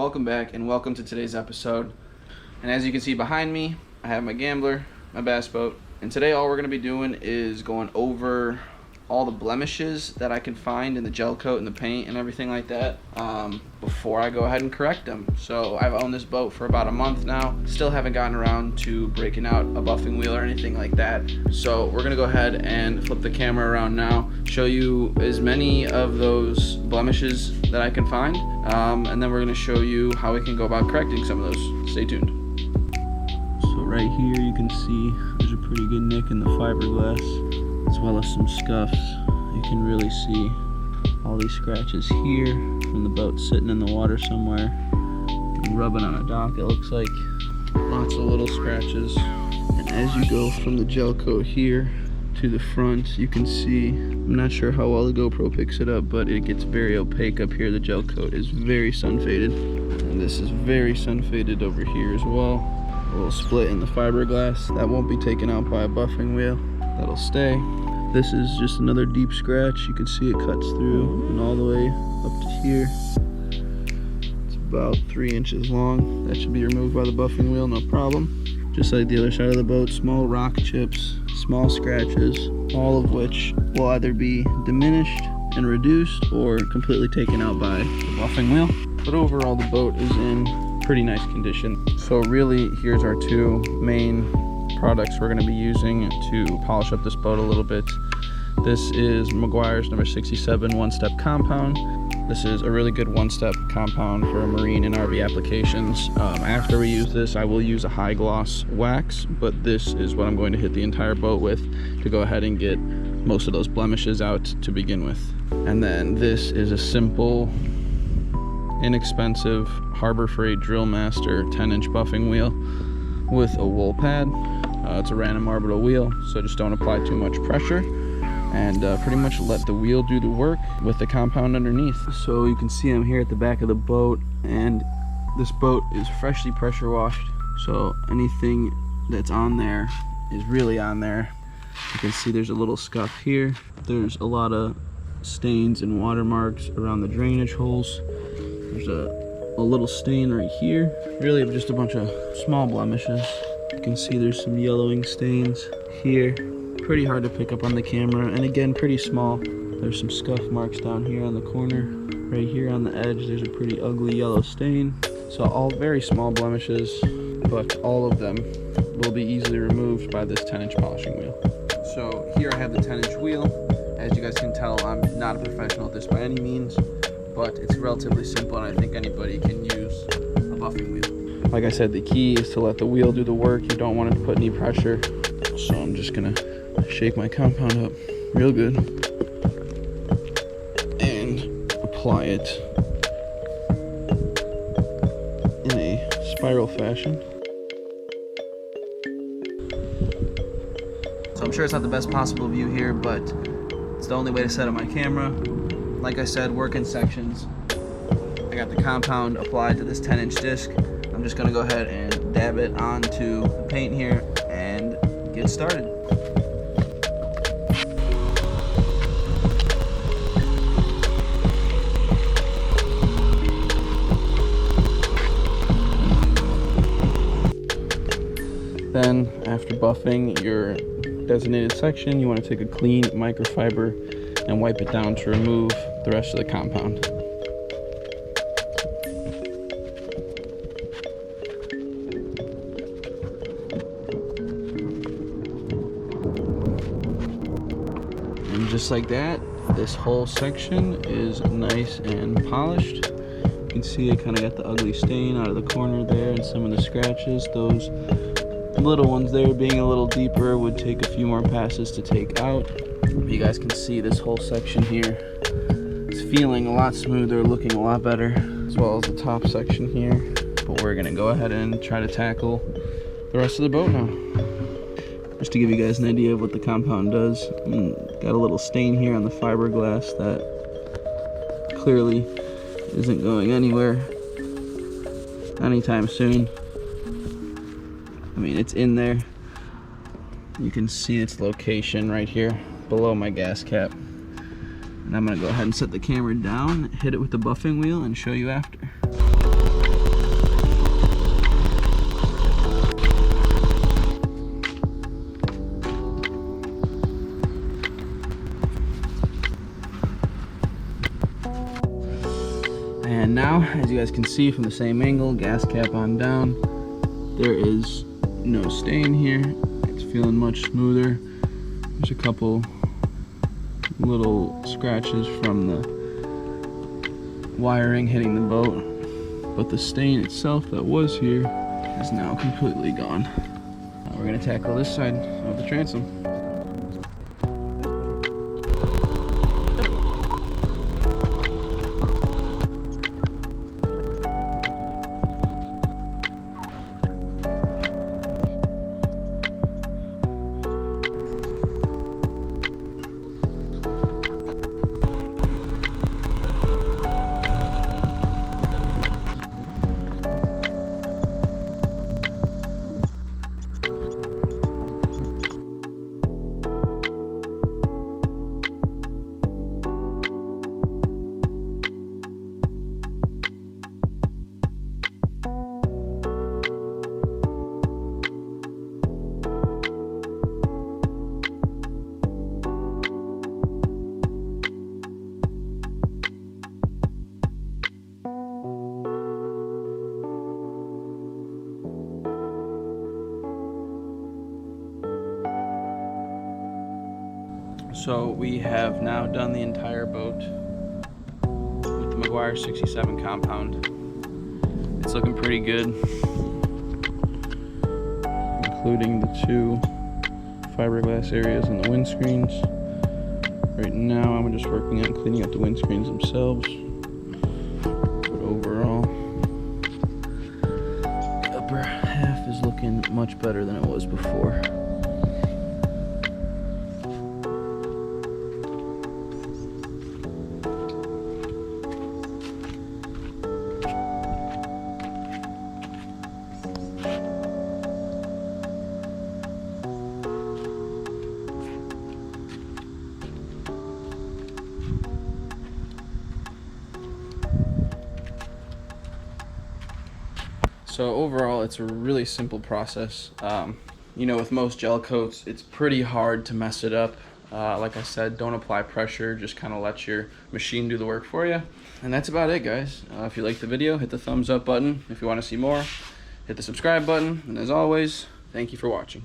welcome back and welcome to today's episode. And as you can see behind me, I have my Gambler, my bass boat, and today all we're going to be doing is going over all the blemishes that I can find in the gel coat and the paint and everything like that before I go ahead and correct them. So I've owned this boat for about a month now, still haven't gotten around to breaking out a buffing wheel or anything like that. So we're gonna go ahead and flip the camera around now, show you as many of those blemishes that I can find, and then we're gonna show you how we can go about correcting some of those. Stay tuned. So right here you can see there's a pretty good nick in the fiberglass, as well as some scuffs. You can really see all these scratches here from the boat sitting in the water somewhere and rubbing on a dock, it looks like. Lots of little scratches. And as you go from the gel coat here to the front, you can see, I'm not sure how well the GoPro picks it up, but it gets very opaque up here. The gel coat is very sun faded, and this is very sun faded over here as well. A little split in the fiberglass that won't be taken out by a buffing wheel. That'll stay. This is just another deep scratch. You can see it cuts through and all the way up to here. It's about 3 inches long. That should be removed by the buffing wheel, no problem. Just like the other side of the boat, small rock chips, small scratches, all of which will either be diminished and reduced or completely taken out by the buffing wheel. But overall, the boat is in pretty nice condition. So really, here's our two main products we're going to be using to polish up this boat a little bit. This is Meguiar's number 67 one-step compound. This is a really good one-step compound for marine and RV applications. After we use this, I will use a high gloss wax, but this is what I'm going to hit the entire boat with to go ahead and get most of those blemishes out to begin with. And then this is a simple, inexpensive Harbor Freight Drill Master 10-inch buffing wheel with a wool pad. It's a random orbital wheel, so just don't apply too much pressure and pretty much let the wheel do the work with the compound underneath. So you can see I'm here at the back of the boat, and this boat is freshly pressure washed, so anything that's on there is really on there. You can see there's a little scuff here. There's a lot of stains and watermarks around the drainage holes. There's a little stain right here. Really just a bunch of small blemishes. You can see there's some yellowing stains here. Pretty hard to pick up on the camera, and again, pretty small. There's some scuff marks down here on the corner. Right here on the edge, there's a pretty ugly yellow stain. So all very small blemishes, but all of them will be easily removed by this 10-inch polishing wheel. So here I have the 10-inch wheel. As you guys can tell, I'm not a professional at this by any means, but it's relatively simple, and I think anybody can use a buffing wheel. Like I said, the key is to let the wheel do the work. You don't want it to put any pressure. So I'm just gonna shake my compound up real good and apply it in a spiral fashion. So I'm sure it's not the best possible view here, but it's the only way to set up my camera. Like I said, work in sections. I got the compound applied to this 10-inch disc. I'm just gonna go ahead and dab it onto the paint here and get started. Then, after buffing your designated section, you want to take a clean microfiber and wipe it down to remove the rest of the compound. And just like that, this whole section is nice and polished. You can see I kind of got the ugly stain out of the corner there and some of the scratches. Those little ones there being a little deeper would take a few more passes to take out. You guys can see this whole section here is feeling a lot smoother, looking a lot better, as well as the top section here. But we're gonna go ahead and try to tackle the rest of the boat now. Just to give you guys an idea of what the compound does, got a little stain here on the fiberglass that clearly isn't going anywhere anytime soon. I mean, it's in there. You can see its location right here below my gas cap. And I'm gonna go ahead and set the camera down, hit it with the buffing wheel, and show you after. now, as you guys can see from the same angle, gas cap on down, there is no stain here. It's feeling much smoother. There's a couple little scratches from the wiring hitting the boat, but the stain itself that was here is now completely gone. Now we're going to tackle this side of the transom. So we have now done the entire boat with the Meguiar 67 compound. It's looking pretty good, including the 2 fiberglass areas on the windscreens. Right now I'm just working on cleaning up the windscreens themselves, but overall the upper half is looking much better than it was before. So overall, it's a really simple process. You know, with most gel coats, it's pretty hard to mess it up. Like I said, don't apply pressure, just kind of let your machine do the work for you. And that's about it, guys. If you liked the video, hit the thumbs up button. If you want to see more, hit the subscribe button. And as always, thank you for watching.